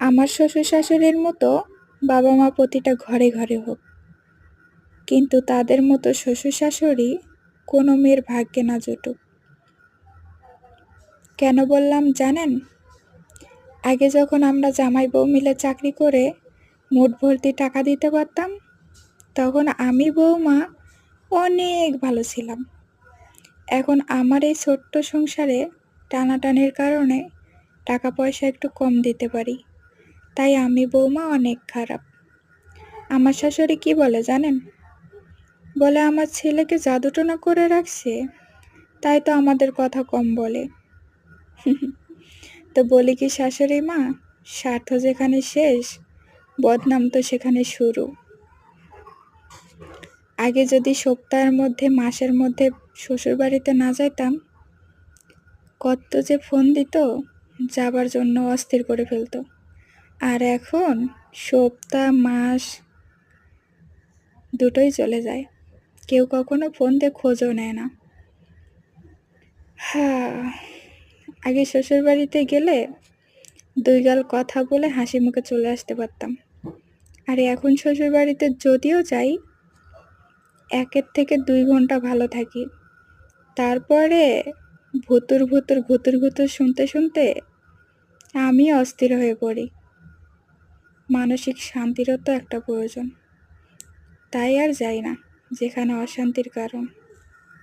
আমার শ্বশুর শাশুড়ির মতো বাবা মা প্রতিটা ঘরে ঘরে হোক, কিন্তু তাদের মতো শ্বশুর শাশুড়ি কোনো মেয়ের ভাগ্যে না জুটুক। কেন বললাম জানেন? আগে যখন আমরা জামাই বউ মিলে চাকরি করে মুঠ ভর্তি টাকা দিতে পারতাম, তখন আমি বউমা অনেক ভালো ছিলাম। এখন আমার এই ছোট্ট সংসারে টানাটানির কারণে টাকা পয়সা একটু কম দিতে পারি, তাই আমি বউমা অনেক খারাপ। আমার শাশুড়ি কি বলে জানেন? বলে আমার ছেলেকে জাদুটোনা করে রাখছে, তাই তো আমাদের কথা কম বলে। তো বলি কি শাশুড়ি মা, স্বার্থ যেখানে শেষ, বদনাম তো সেখানে শুরু। আগে যদি সপ্তাহের মধ্যে মাসের মধ্যে শ্বশুর বাড়িতে না যাইতাম, কত যে ফোন দিত, যাবার জন্য অস্থির করে ফেলতো। আর এখন সপ্তাহ মাস দুটোই চলে যায়, কেউ কখনো ফোন দিয়ে খোঁজও নেয় না। আগে শ্বশুর বাড়িতে গেলে দুই গাল কথা বলে হাসি মুখে চলে আসতে পারতাম, আর এখন শ্বশুর বাড়িতে যদিও যাই, 1 থেকে 2 ঘন্টা ভালো থাকি, তারপরে ভুতুর ভুতুর ঘুতুর ঘুতুর শুনতে শুনতে আমি অস্থির হয়ে পড়ি। মানসিক শান্তিরও তো একটা প্রয়োজন, তাই আর যাই না যেখানে অশান্তির কারণ।